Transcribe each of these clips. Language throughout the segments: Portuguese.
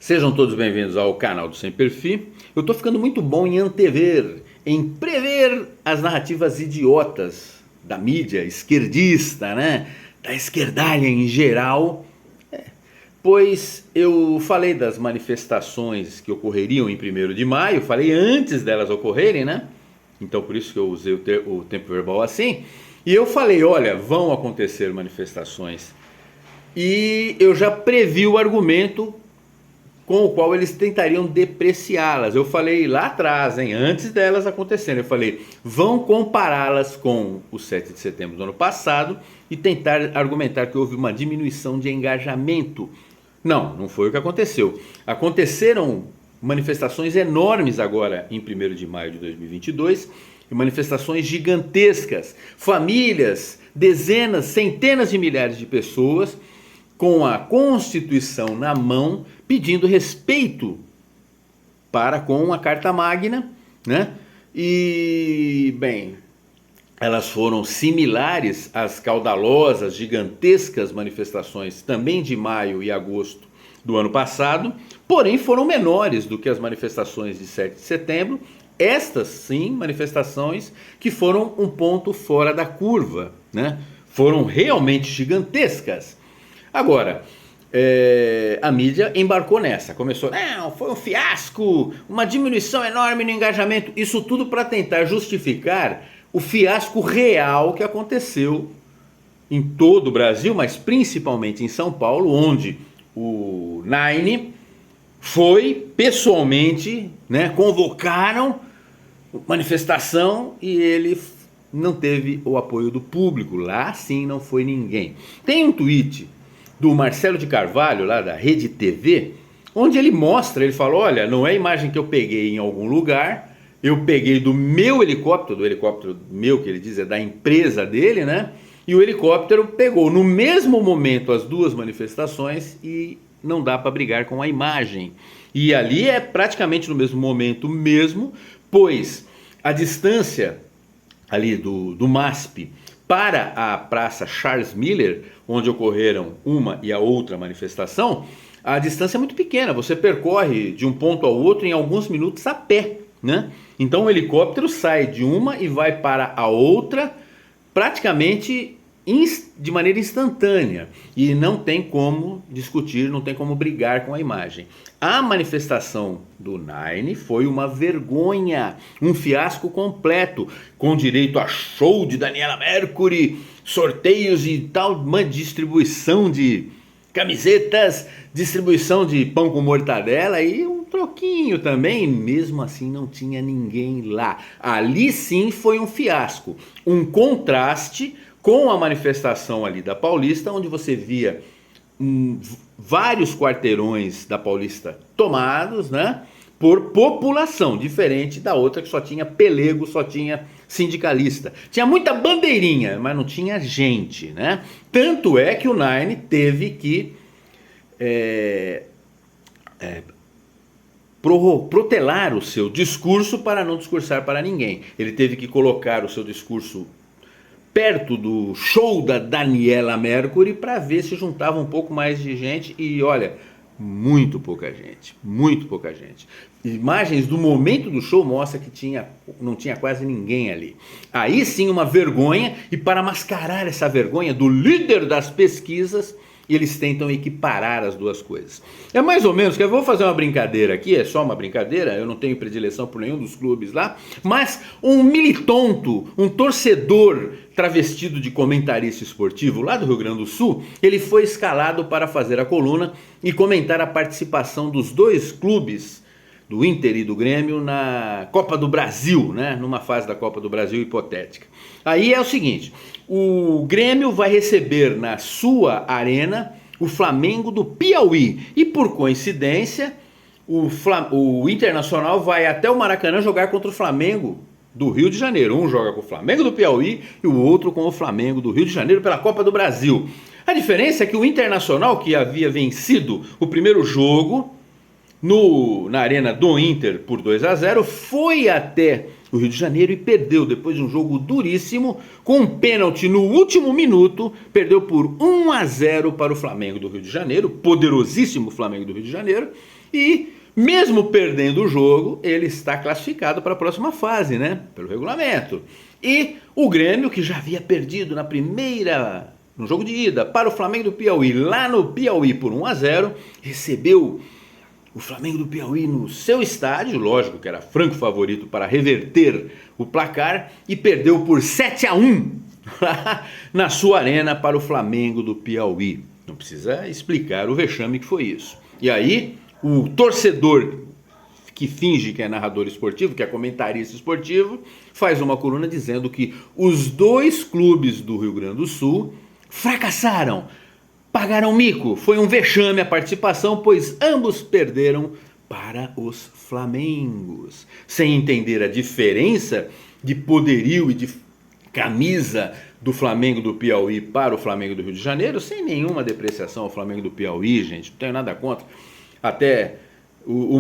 Sejam todos bem-vindos ao canal do Sem Perfil. Eu tô ficando muito bom em antever, em prever as narrativas idiotas da mídia esquerdista, né? Da esquerdalha em geral. Pois eu falei das manifestações que ocorreriam em 1º de maio, falei antes delas ocorrerem, né? Então por isso que eu usei o tempo verbal assim. E eu falei, olha, vão acontecer manifestações. E eu já previ o argumento com o qual eles tentariam depreciá-las. Eu falei lá atrás, antes delas acontecerem, eu falei, vão compará-las com o 7 de setembro do ano passado e tentar argumentar que houve uma diminuição de engajamento. Não foi o que aconteceu. Aconteceram manifestações enormes agora em 1º de maio de 2022, manifestações gigantescas, famílias, dezenas, centenas de milhares de pessoas com a Constituição na mão, pedindo respeito para com a Carta Magna, né? E, bem, elas foram similares às caudalosas, gigantescas manifestações também de maio e agosto do ano passado, porém foram menores do que as manifestações de 7 de setembro. Estas, sim, manifestações que foram um ponto fora da curva, né? Foram realmente gigantescas. Agora, a mídia embarcou nessa, começou, não, foi um fiasco, uma diminuição enorme no engajamento, isso tudo para tentar justificar o fiasco real que aconteceu em todo o Brasil, mas principalmente em São Paulo, onde o Nine foi pessoalmente, né, convocaram manifestação e ele não teve o apoio do público, lá sim não foi ninguém. Tem um tweet do Marcelo de Carvalho, lá da Rede TV, onde ele mostra, ele fala, olha, não é a imagem que eu peguei em algum lugar, eu peguei do meu helicóptero, do helicóptero meu, que ele diz é da empresa dele, né? E o helicóptero pegou no mesmo momento as duas manifestações e não dá para brigar com a imagem. E ali é praticamente no mesmo momento mesmo, pois a distância ali do MASP para a Praça Charles Miller, onde ocorreram uma e a outra manifestação, a distância é muito pequena, você percorre de um ponto ao outro em alguns minutos a pé, né? Então o helicóptero sai de uma e vai para a outra praticamente de maneira instantânea e não tem como discutir, não tem como brigar com a imagem. A manifestação do Nine foi uma vergonha, um fiasco completo, com direito a show de Daniela Mercury, sorteios e tal, uma distribuição de camisetas, distribuição de pão com mortadela e um troquinho também, mesmo assim não tinha ninguém lá. Ali sim foi um fiasco, um contraste com a manifestação ali da Paulista, onde você via vários quarteirões da Paulista tomados, né, por população, diferente da outra que só tinha pelego, só tinha sindicalista. Tinha muita bandeirinha, mas não tinha gente, né? Tanto é que o Nine teve que protelar o seu discurso para não discursar para ninguém. Ele teve que colocar o seu discurso perto do show da Daniela Mercury para ver se juntava um pouco mais de gente e olha, muito pouca gente, muito pouca gente. Imagens do momento do show mostra que não tinha quase ninguém ali. Aí sim uma vergonha, e para mascarar essa vergonha do líder das pesquisas, eles tentam equiparar as duas coisas. É mais ou menos, que eu vou fazer uma brincadeira aqui, é só uma brincadeira, eu não tenho predileção por nenhum dos clubes lá, mas um militonto, um torcedor travestido de comentarista esportivo lá do Rio Grande do Sul, ele foi escalado para fazer a coluna e comentar a participação dos dois clubes, do Inter e do Grêmio, na Copa do Brasil, né? Numa fase da Copa do Brasil hipotética. Aí é o seguinte, o Grêmio vai receber na sua arena o Flamengo do Piauí e por coincidência o Internacional vai até o Maracanã jogar contra o Flamengo do Rio de Janeiro. Um joga com o Flamengo do Piauí e o outro com o Flamengo do Rio de Janeiro pela Copa do Brasil. A diferença é que o Internacional, que havia vencido o primeiro jogo na arena do Inter por 2-0, foi até o Rio de Janeiro e perdeu depois de um jogo duríssimo, com um pênalti no último minuto, perdeu por 1-0 para o Flamengo do Rio de Janeiro, poderosíssimo Flamengo do Rio de Janeiro, E mesmo perdendo o jogo, ele está classificado para a próxima fase, né? Pelo regulamento. E o Grêmio, que já havia perdido no jogo de ida para o Flamengo do Piauí, lá no Piauí por 1-0, recebeu o Flamengo do Piauí no seu estádio, lógico que era franco favorito para reverter o placar, e perdeu por 7-1 na sua arena para o Flamengo do Piauí. Não precisa explicar o vexame que foi isso. E aí, o torcedor que finge que é narrador esportivo, que é comentarista esportivo, faz uma coluna dizendo que os dois clubes do Rio Grande do Sul fracassaram, pagaram mico, foi um vexame a participação, pois ambos perderam para os Flamengos, sem entender a diferença de poderio e de camisa do Flamengo do Piauí para o Flamengo do Rio de Janeiro, sem nenhuma depreciação ao Flamengo do Piauí, gente, não tenho nada contra. Até o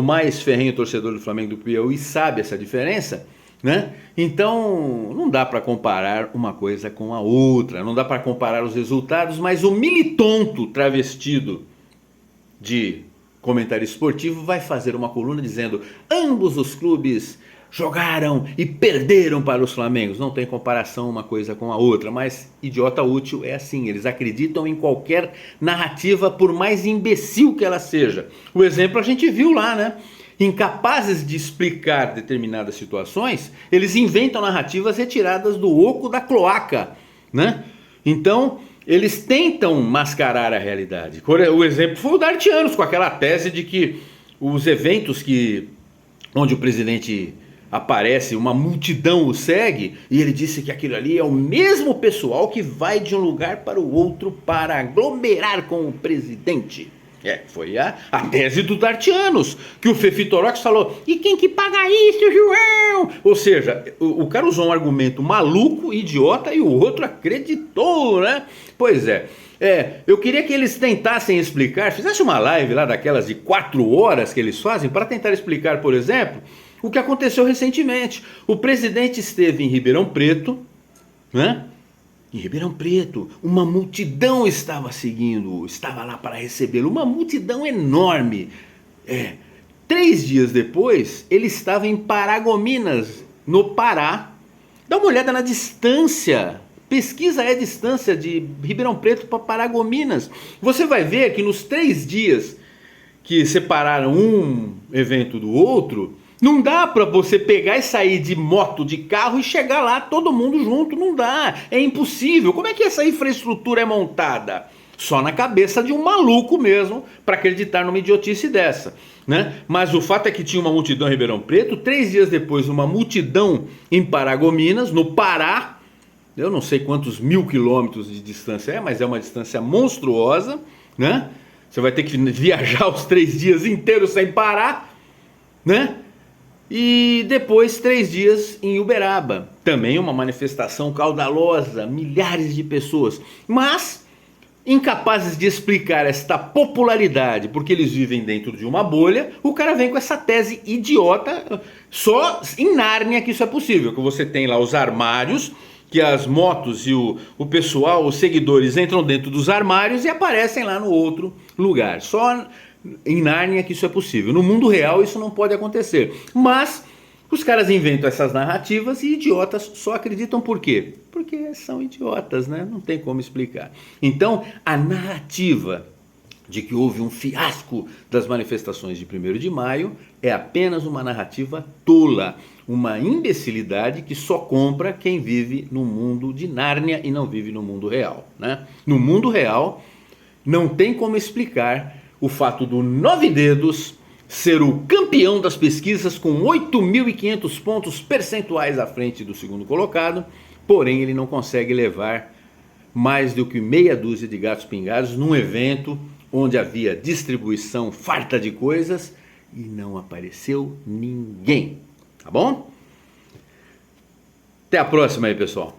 mais ferrenho torcedor do Flamengo do Piauí sabe essa diferença, né? Então não dá para comparar uma coisa com a outra, não dá para comparar os resultados, mas o militonto travestido de comentarista esportivo vai fazer uma coluna dizendo: ambos os clubes jogaram e perderam para os Flamengos. Não tem comparação uma coisa com a outra, mas idiota útil é assim, eles acreditam em qualquer narrativa, por mais imbecil que ela seja. O exemplo a gente viu lá, né? Incapazes de explicar determinadas situações, eles inventam narrativas retiradas do oco da cloaca, né? Então, eles tentam mascarar a realidade. O exemplo foi o Dartianos, com aquela tese de que os eventos onde o presidente aparece, uma multidão o segue, e ele disse que aquilo ali é o mesmo pessoal que vai de um lugar para o outro para aglomerar com o presidente. Foi a tese do Dartianos, que o Fefitorox falou: e quem que paga isso, João? Ou seja, o cara usou um argumento maluco, idiota, e o outro acreditou, né? Pois é. Eu queria que eles tentassem explicar, fizesse uma live lá daquelas de 4 horas que eles fazem, para tentar explicar, por exemplo, o que aconteceu recentemente. O presidente esteve em Ribeirão Preto, né? Em Ribeirão Preto, uma multidão estava lá para recebê-lo, uma multidão enorme. 3 dias depois, ele estava em Paragominas, no Pará. Dá uma olhada na distância, pesquisa a distância de Ribeirão Preto para Paragominas. Você vai ver que nos 3 dias que separaram um evento do outro, não dá para você pegar e sair de moto, de carro e chegar lá todo mundo junto, não dá, é impossível. Como é que essa infraestrutura é montada? Só na cabeça de um maluco mesmo para acreditar numa idiotice dessa, né? Mas o fato é que tinha uma multidão em Ribeirão Preto, 3 dias depois uma multidão em Paragominas, no Pará. Eu não sei quantos 1000 quilômetros de distância mas é uma distância monstruosa, né? Você vai ter que viajar os 3 dias inteiros sem parar, né? E depois 3 dias em Uberaba, também uma manifestação caudalosa, milhares de pessoas, mas incapazes de explicar esta popularidade, porque eles vivem dentro de uma bolha. O cara vem com essa tese idiota, só em Nárnia que isso é possível, que você tem lá os armários, que as motos e o pessoal, os seguidores entram dentro dos armários e aparecem lá no outro lugar. Só em Nárnia que isso é possível. No mundo real isso não pode acontecer. Mas os caras inventam essas narrativas e idiotas só acreditam por quê? Porque são idiotas, né? Não tem como explicar. Então, a narrativa de que houve um fiasco das manifestações de 1º de maio é apenas uma narrativa tola, uma imbecilidade que só compra quem vive no mundo de Nárnia e não vive no mundo real, né? No mundo real não tem como explicar o fato do 9 Dedos ser o campeão das pesquisas com 8.500 pontos percentuais à frente do segundo colocado, porém ele não consegue levar mais do que meia dúzia de gatos pingados num evento onde havia distribuição farta de coisas e não apareceu ninguém, tá bom? Até a próxima aí, pessoal.